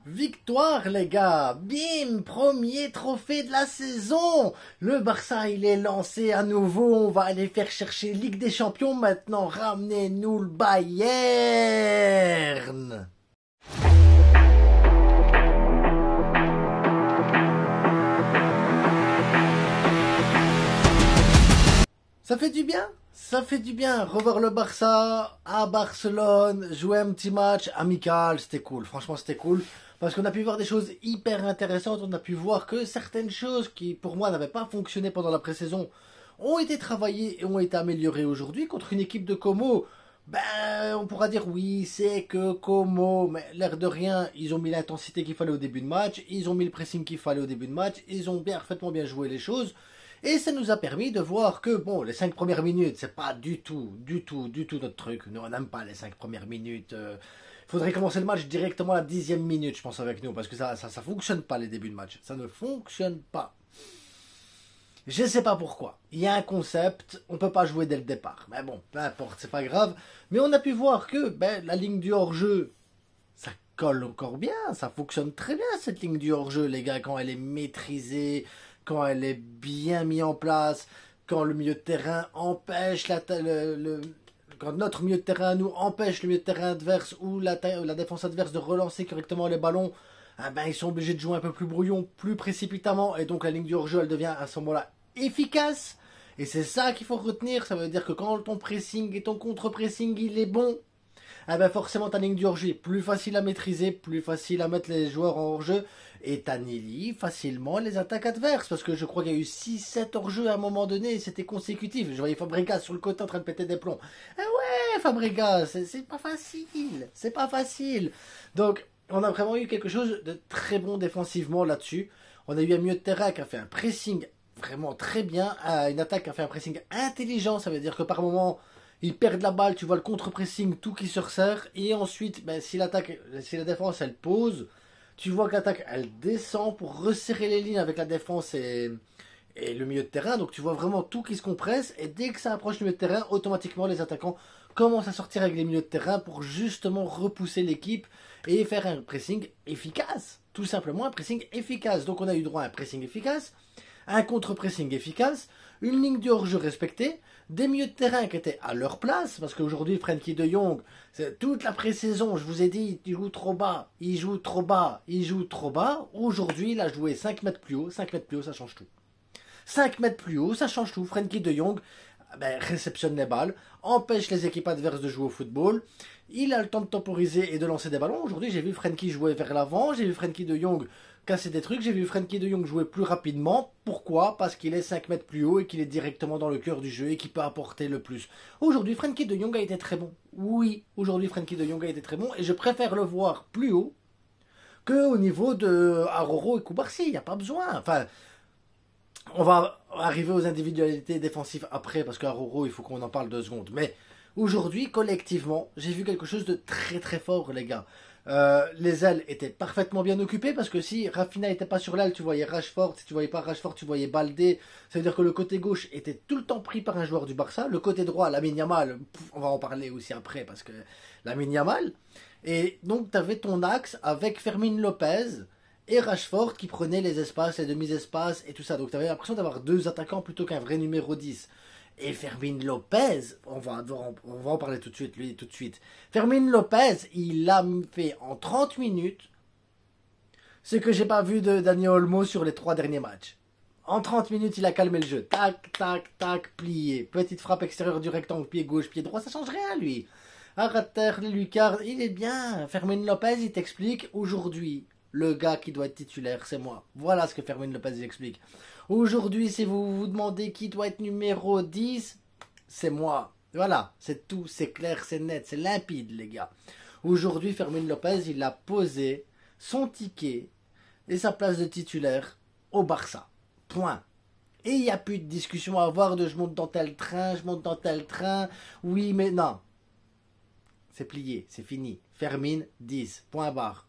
Victoire les gars, bim, premier trophée de la saison. Le Barça il est lancé à nouveau, on va aller faire chercher Ligue des Champions maintenant, ramenez-nous le Bayern. Ça fait du bien, ça fait du bien, revoir le Barça à Barcelone, jouer un petit match amical, c'était cool, franchement c'était cool, parce qu'on a pu voir des choses hyper intéressantes, on a pu voir que certaines choses qui pour moi n'avaient pas fonctionné pendant la pré-saison ont été travaillées et ont été améliorées aujourd'hui contre une équipe de Como. Ben, on pourra dire oui, c'est que Como, mais l'air de rien, ils ont mis l'intensité qu'il fallait au début de match, ils ont mis le pressing qu'il fallait au début de match, ils ont parfaitement bien joué les choses. Et ça nous a permis de voir que, bon, les 5 premières minutes, c'est pas du tout notre truc. Nous, on n'aime pas les 5 premières minutes. Faudrait commencer le match directement à la 10e minute, je pense, avec nous, parce que ça fonctionne pas, les débuts de match. Ça ne fonctionne pas. Je sais pas pourquoi. Il y a un concept, on peut pas jouer dès le départ. Mais bon, peu importe, c'est pas grave. Mais on a pu voir que, ben, la ligne du hors-jeu, ça colle encore bien. Ça fonctionne très bien, cette ligne du hors-jeu, les gars, quand elle est maîtrisée, quand elle est bien mise en place, quand le milieu de terrain empêche quand notre milieu de terrain nous empêche le milieu de terrain adverse ou la défense adverse de relancer correctement les ballons, eh ben, ils sont obligés de jouer un peu plus brouillon, plus précipitamment, et donc la ligne du hors-jeu, elle devient à ce moment-là efficace. Et c'est ça qu'il faut retenir, ça veut dire que quand ton pressing et ton contre-pressing, il est bon, eh ben forcément ta ligne du hors-jeu est plus facile à maîtriser, plus facile à mettre les joueurs en hors-jeu, et t'annihiles facilement les attaques adverses, parce que je crois qu'il y a eu 6-7 hors-jeu à un moment donné, et c'était consécutif. Je voyais Fabregas sur le côté en train de péter des plombs. Eh ouais, Fabregas, c'est pas facile, c'est pas facile. Donc, on a vraiment eu quelque chose de très bon défensivement là-dessus. On a eu un milieu de terrain qui a fait un pressing vraiment très bien, une attaque qui a fait un pressing intelligent, ça veut dire que par moment, ils perdent la balle, tu vois le contre-pressing, tout qui se resserre, et ensuite, ben, si la défense, elle pose, tu vois que l'attaque, elle descend pour resserrer les lignes avec la défense et le milieu de terrain, donc tu vois vraiment tout qui se compresse, et dès que ça approche le milieu de terrain, automatiquement, les attaquants commencent à sortir avec les milieux de terrain pour justement repousser l'équipe et faire un pressing efficace. Tout simplement un pressing efficace. Donc on a eu droit à un pressing efficace, un contre-pressing efficace, une ligne de hors-jeu respectée, des milieux de terrain qui étaient à leur place, parce qu'aujourd'hui, Frenkie de Jong, toute la pré-saison, je vous ai dit, il joue trop bas, il joue trop bas, il joue trop bas. Aujourd'hui, il a joué 5 mètres plus haut, 5 mètres plus haut, ça change tout. 5 mètres plus haut, ça change tout. Frenkie de Jong, ben, réceptionne les balles, empêche les équipes adverses de jouer au football. Il a le temps de temporiser et de lancer des ballons. Aujourd'hui, j'ai vu Frenkie jouer vers l'avant, j'ai vu Frenkie de Jong casser des trucs, j'ai vu Frenkie de Jong jouer plus rapidement. Pourquoi? Parce qu'il est 5 mètres plus haut et qu'il est directement dans le cœur du jeu et qu'il peut apporter le plus. Aujourd'hui, Frenkie de Jong a été très bon. Oui, aujourd'hui, Frenkie de Jong a été très bon et je préfère le voir plus haut qu'au niveau de Aroro et Koubarsi. Il n'y a pas besoin. Enfin, on va arriver aux individualités défensives après, parce qu'Aroro, il faut qu'on en parle 2 secondes. Mais aujourd'hui, collectivement, j'ai vu quelque chose de très très fort, les gars. Les ailes étaient parfaitement bien occupées, parce que si Rafinha n'était pas sur l'aile, tu voyais Rashford. Si tu voyais pas Rashford, tu voyais Baldé. Ça veut dire que le côté gauche était tout le temps pris par un joueur du Barça. Le côté droit, Lamine Yamal, on va en parler aussi après, parce que Lamine Yamal. Et donc, tu avais ton axe avec Fermin Lopez et Rashford qui prenaient les espaces, les demi-espaces et tout ça. Donc tu avais l'impression d'avoir 2 attaquants plutôt qu'un vrai numéro 10. Et Fermin Lopez, on va en parler tout de suite, lui, tout de suite. Fermin Lopez, il a fait en 30 minutes ce que j'ai pas vu de Dani Olmo sur les 3 derniers matchs. En 30 minutes, il a calmé le jeu. Tac, tac, tac, plié. Petite frappe extérieure du rectangle, pied gauche, pied droit, ça change rien, lui. Arrêter, Lucas, il est bien. Fermin Lopez, il t'explique aujourd'hui. Le gars qui doit être titulaire, c'est moi. Voilà ce que Fermin Lopez explique. Aujourd'hui, si vous vous demandez qui doit être numéro 10, c'est moi. Voilà, c'est tout, c'est clair, c'est net, c'est limpide, les gars. Aujourd'hui, Fermin Lopez, il a posé son ticket et sa place de titulaire au Barça. Point. Et il n'y a plus de discussion à avoir de je monte dans tel train, je monte dans tel train. Oui, mais non. C'est plié, c'est fini. Fermin 10, point barre.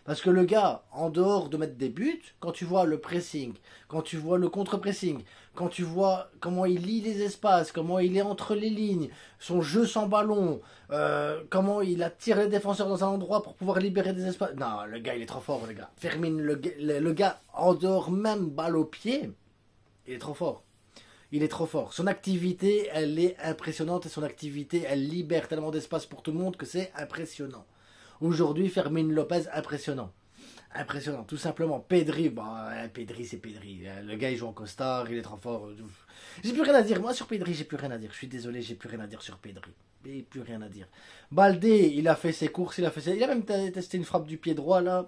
Parce que le gars, en dehors de mettre des buts, quand tu vois le pressing, quand tu vois le contre-pressing, quand tu vois comment il lit les espaces, comment il est entre les lignes, son jeu sans ballon, comment il attire les défenseurs dans un endroit pour pouvoir libérer des espaces. Non, le gars, il est trop fort, le gars. Fermine, le gars, en dehors même balle au pied, il est trop fort. Il est trop fort. Son activité, elle est impressionnante et son activité, elle libère tellement d'espace pour tout le monde que c'est impressionnant. Aujourd'hui, Fermin Lopez, impressionnant. Impressionnant, tout simplement. Pedri, bah, Pedri, c'est Pedri. Le gars, il joue en costard, il est trop fort. J'ai plus rien à dire. Moi, sur Pedri, j'ai plus rien à dire. Je suis désolé, j'ai plus rien à dire sur Pedri. J'ai plus rien à dire. Baldé, il a fait ses courses, il a même testé une frappe du pied droit, là.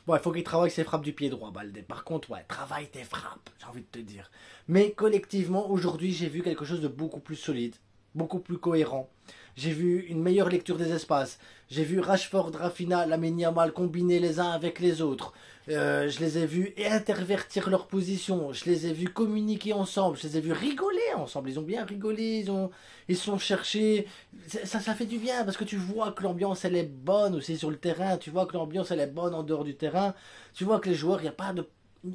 Bon, il faut qu'il travaille ses frappes du pied droit, Baldé. Par contre, ouais, travaille tes frappes, j'ai envie de te dire. Mais collectivement, aujourd'hui, j'ai vu quelque chose de beaucoup plus solide, beaucoup plus cohérent. J'ai vu une meilleure lecture des espaces. J'ai vu Rashford, Rafinha, Lamine Yamal combiner les uns avec les autres. Je les ai vus intervertir leur position. Je les ai vus communiquer ensemble. Je les ai vus rigoler ensemble. Ils ont bien rigolé. Ils se sont cherchés. Ça fait du bien parce que tu vois que l'ambiance elle est bonne aussi sur le terrain. Tu vois que l'ambiance elle est bonne en dehors du terrain. Tu vois que les joueurs, il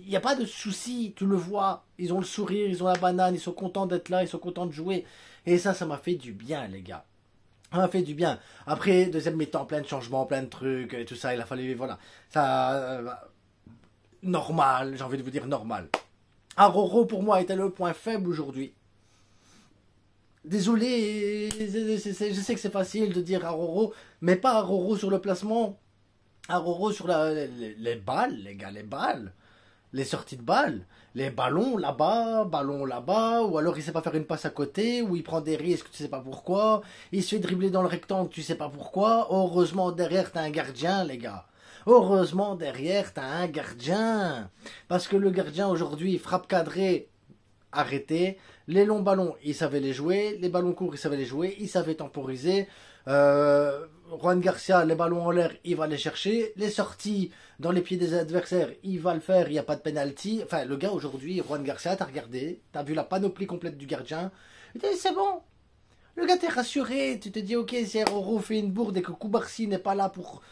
n'y a pas de souci. Tu le vois. Ils ont le sourire, ils ont la banane. Ils sont contents d'être là. Ils sont contents de jouer. Et ça m'a fait du bien, les gars. Ça m'a fait du bien. Après, deuxième mi-temps, plein de changements, plein de trucs, et tout ça, il a fallu, voilà. Ça, normal, j'ai envie de vous dire normal. Aroro, pour moi, était le point faible aujourd'hui. Désolé, je sais que c'est facile de dire Aroro, mais pas Aroro sur le placement. Aroro sur les balles, les gars, les balles. Les sorties de balles, les ballons là-bas, ou alors il sait pas faire une passe à côté, ou il prend des risques, tu sais pas pourquoi, il se fait dribbler dans le rectangle, tu sais pas pourquoi. Heureusement derrière t'as un gardien, les gars. Heureusement derrière t'as un gardien, parce que le gardien aujourd'hui frappe cadré, arrêté. Les longs ballons, il savait les jouer. Les ballons courts, il savait les jouer. Il savait temporiser. Juan Garcia, les ballons en l'air, il va les chercher. Les sorties dans les pieds des adversaires, il va le faire. Il n'y a pas de penalty. Enfin, le gars aujourd'hui, Juan Garcia, t'as regardé. T'as vu la panoplie complète du gardien. C'est bon. Le gars, t'es rassuré. Tu te dis, ok, si Aroro fait une bourde et que Koubarsi n'est pas là pour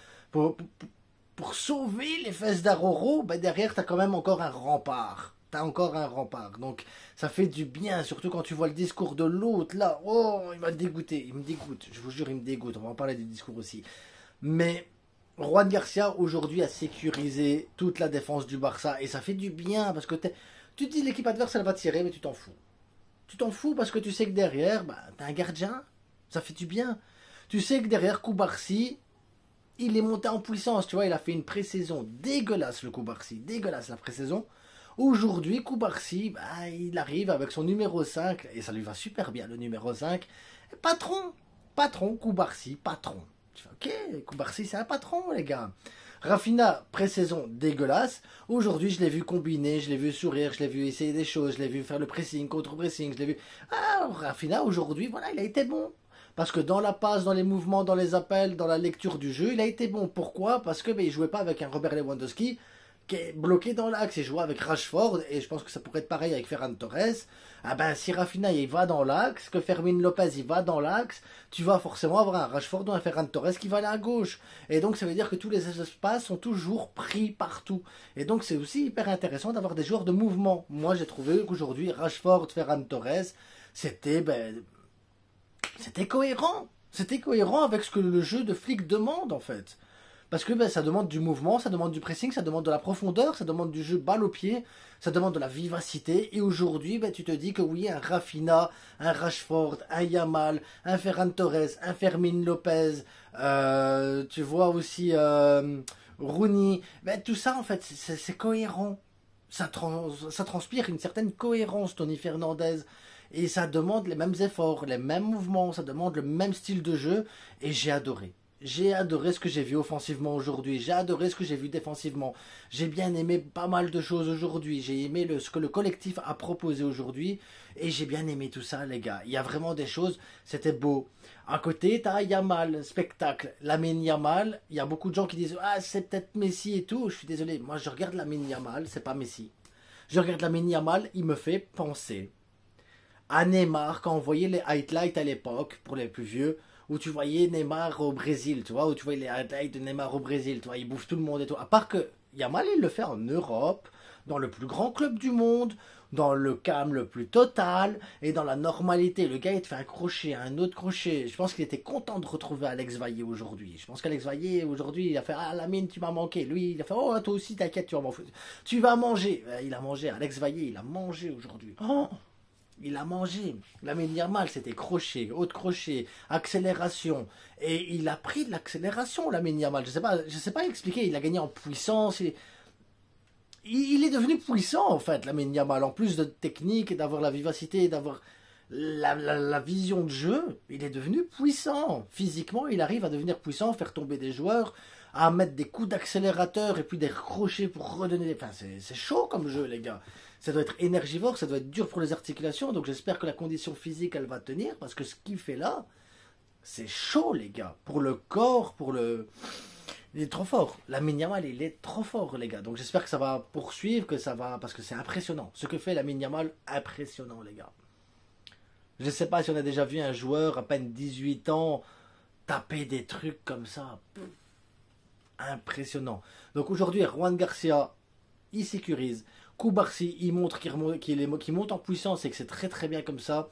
sauver les fesses d'Aroro, ben derrière, t'as quand même encore un rempart. T'as encore un rempart. Donc, ça fait du bien, surtout quand tu vois le discours de l'autre, là. Oh, il m'a dégoûté. Il me dégoûte. Je vous jure, il me dégoûte. On va en parler du discours aussi. Mais Juan Garcia, aujourd'hui, a sécurisé toute la défense du Barça. Et ça fait du bien, parce que tu te dis l'équipe adverse, elle va tirer, mais tu t'en fous. Tu t'en fous parce que tu sais que derrière, bah, t'as un gardien. Ça fait du bien. Tu sais que derrière Koubarsi, il est monté en puissance. Tu vois, il a fait une pré-saison dégueulasse, le Koubarsi. Dégueulasse, la pré-saison. Aujourd'hui, Koubarsi, bah, il arrive avec son numéro 5, et ça lui va super bien, le numéro 5. Patron, Koubarsi, patron. Tu fais, ok, Koubarsi, c'est un patron, les gars. Rafinha, pré-saison dégueulasse. Aujourd'hui, je l'ai vu combiner, je l'ai vu sourire, je l'ai vu essayer des choses, je l'ai vu faire le pressing, contre-pressing, je l'ai vu... Ah, Rafinha, aujourd'hui, voilà, il a été bon. Parce que dans la passe, dans les mouvements, dans les appels, dans la lecture du jeu, il a été bon. Pourquoi? Parce que il jouait pas avec un Robert Lewandowski qui est bloqué dans l'axe. Il jouait avec Rashford, et je pense que ça pourrait être pareil avec Ferran Torres. Ah ben, si Rafinha il va dans l'axe, que Fermin Lopez il va dans l'axe, tu vas forcément avoir un Rashford ou un Ferran Torres qui va aller à gauche. Et donc ça veut dire que tous les espaces sont toujours pris partout. Et donc c'est aussi hyper intéressant d'avoir des joueurs de mouvement. Moi j'ai trouvé qu'aujourd'hui Rashford, Ferran Torres, c'était cohérent. C'était cohérent avec ce que le jeu de flic demande en fait. Parce que ça demande du mouvement, ça demande du pressing, ça demande de la profondeur, ça demande du jeu balle au pied, ça demande de la vivacité. Et aujourd'hui, tu te dis que oui, un Rafinha, un Rashford, un Yamal, un Ferran Torres, un Fermin Lopez, tu vois aussi Rooney, tout ça en fait, c'est cohérent. Ça transpire une certaine cohérence, Tony Fernandez. Et ça demande les mêmes efforts, les mêmes mouvements, ça demande le même style de jeu. Et j'ai adoré. J'ai adoré ce que j'ai vu offensivement aujourd'hui. J'ai adoré ce que j'ai vu défensivement. J'ai bien aimé pas mal de choses aujourd'hui. J'ai aimé ce que le collectif a proposé aujourd'hui. Et j'ai bien aimé tout ça, les gars. Il y a vraiment des choses. C'était beau. À côté, t'as Yamal, spectacle. Lamine Yamal. Il y a beaucoup de gens qui disent « Ah, c'est peut-être Messi et tout. » Je suis désolé. Moi, je regarde Lamine Yamal. C'est pas Messi. Je regarde Lamine Yamal. Il me fait penser à Neymar quand on voyait les highlights à l'époque, pour les plus vieux, où tu voyais Neymar au Brésil, tu vois, où tu voyais les highlights de Neymar au Brésil, tu vois, il bouffe tout le monde et tout. À part que Yamal, il le fait en Europe, dans le plus grand club du monde, dans le calme le plus total et dans la normalité. Le gars, il te fait un crochet, un autre crochet. Je pense qu'il était content de retrouver Alex Vaillé aujourd'hui. Je pense qu'Alex Vaillé, aujourd'hui, il a fait ah, Lamine, tu m'as manqué. Lui, il a fait oh, toi aussi, t'inquiète, tu vas m'en foutre. Tu vas manger. Il a mangé. Alex Vaillé, il a mangé aujourd'hui. Oh, il a mangé. Lamine Yamal, c'était crochet, haute crochet, accélération. Et il a pris de l'accélération, Lamine Yamal. Je sais pas expliquer. Il a gagné en puissance. Il est devenu puissant, en fait, Lamine Yamal. En plus de technique, d'avoir la vivacité, d'avoir la vision de jeu, il est devenu puissant. Physiquement, il arrive à devenir puissant, faire tomber des joueurs, à mettre des coups d'accélérateur et puis des crochets pour redonner. Enfin, c'est chaud comme jeu, les gars. Ça doit être énergivore, ça doit être dur pour les articulations. Donc j'espère que la condition physique, elle va tenir. Parce que ce qu'il fait là, c'est chaud, les gars. Pour le corps, pour le... Il est trop fort. Lamine Yamal, il est trop fort, les gars. Donc j'espère que ça va poursuivre, que ça va... Parce que c'est impressionnant. Ce que fait Lamine Yamal, impressionnant, les gars. Je ne sais pas si on a déjà vu un joueur à peine 18 ans taper des trucs comme ça. Impressionnant. Donc aujourd'hui, Juan Garcia, il sécurise. Koubarsi, il montre qu'il monte en puissance et que c'est très très bien comme ça.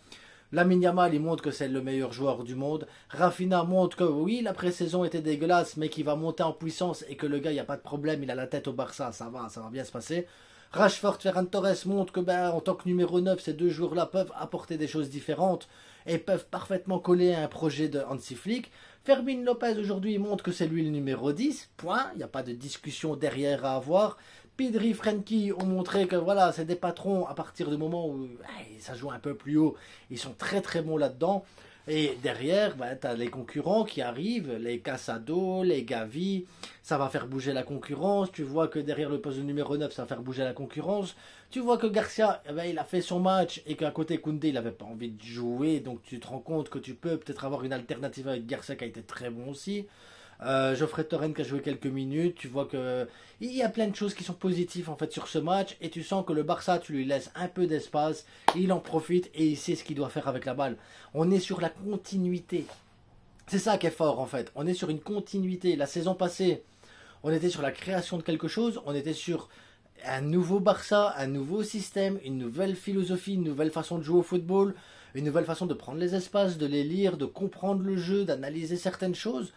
Lamine Yamal, il montre que c'est le meilleur joueur du monde. Rafinha montre que oui, la pré-saison était dégueulasse, mais qu'il va monter en puissance et que le gars, il n'y a pas de problème, il a la tête au Barça, ça va bien se passer. Rashford, Ferran Torres montre que en tant que numéro 9, ces deux joueurs-là peuvent apporter des choses différentes et peuvent parfaitement coller à un projet de Hansi Flick. Fermin Lopez aujourd'hui montre que c'est lui le numéro 10, point, il n'y a pas de discussion derrière à avoir. Pedri, Frenkie ont montré que voilà, c'est des patrons à partir du moment où ça joue un peu plus haut. Ils sont très très bons là-dedans. Et derrière, tu as les concurrents qui arrivent, les Casado, les Gavi. Ça va faire bouger la concurrence. Tu vois que derrière le poste de numéro 9, ça va faire bouger la concurrence. Tu vois que Garcia, il a fait son match et qu'à côté Koundé, il n'avait pas envie de jouer. Donc tu te rends compte que tu peux peut-être avoir une alternative avec Garcia qui a été très bon aussi. Geoffrey Torrent qui a joué quelques minutes, tu vois que il y a plein de choses qui sont positives en fait sur ce match et tu sens que le Barça, tu lui laisses un peu d'espace, il en profite et il sait ce qu'il doit faire avec la balle. On est sur la continuité. C'est ça qui est fort en fait. On est sur une continuité. La saison passée, on était sur la création de quelque chose, on était sur un nouveau Barça, un nouveau système, une nouvelle philosophie, une nouvelle façon de jouer au football, une nouvelle façon de prendre les espaces, de les lire, de comprendre le jeu, d'analyser certaines choses.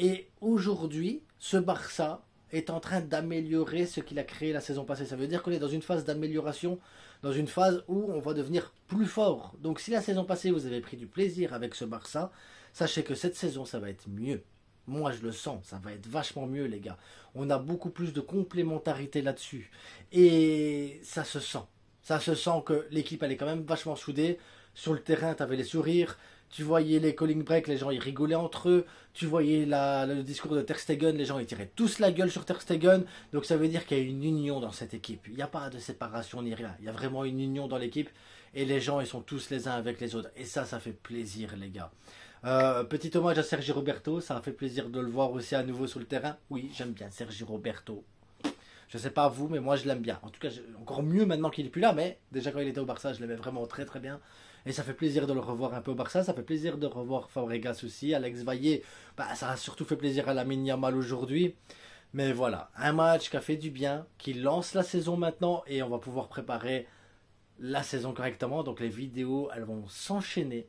Et aujourd'hui, ce Barça est en train d'améliorer ce qu'il a créé la saison passée. Ça veut dire qu'on est dans une phase d'amélioration, dans une phase où on va devenir plus fort. Donc si la saison passée, vous avez pris du plaisir avec ce Barça, sachez que cette saison, ça va être mieux. Moi, je le sens, ça va être vachement mieux, les gars. On a beaucoup plus de complémentarité là-dessus. Et ça se sent. Ça se sent que l'équipe, elle est quand même vachement soudée. Sur le terrain, tu avais les sourires. Tu voyais les calling breaks, les gens ils rigolaient entre eux. Tu voyais le discours de Ter Stegen, les gens ils tiraient tous la gueule sur Ter Stegen. Donc ça veut dire qu'il y a une union dans cette équipe. Il n'y a pas de séparation ni rien. Il y a vraiment une union dans l'équipe. Et les gens ils sont tous les uns avec les autres. Et ça fait plaisir les gars. Petit hommage à Sergi Roberto. Ça a fait plaisir de le voir aussi à nouveau sur le terrain. Oui, j'aime bien Sergi Roberto. Je sais pas vous, mais moi je l'aime bien. En tout cas, encore mieux maintenant qu'il est plus là. Mais déjà quand il était au Barça, je l'aimais vraiment très très bien. Et ça fait plaisir de le revoir un peu au Barça, ça fait plaisir de revoir Fabregas aussi, Alex Vaillé, ça a surtout fait plaisir à Lamine Yamal aujourd'hui. Mais voilà, un match qui a fait du bien, qui lance la saison maintenant et on va pouvoir préparer la saison correctement. Donc les vidéos, elles vont s'enchaîner.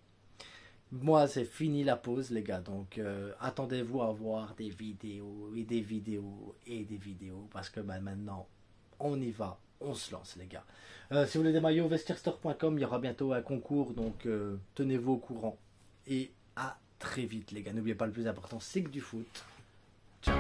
Moi, c'est fini la pause, les gars. Donc attendez-vous à voir des vidéos et des vidéos et des vidéos parce que maintenant, on y va. On se lance les gars. Si vous voulez des maillots, vestierstore.com, il y aura bientôt un concours, donc tenez-vous au courant. Et à très vite les gars. N'oubliez pas le plus important, c'est que du foot. Ciao.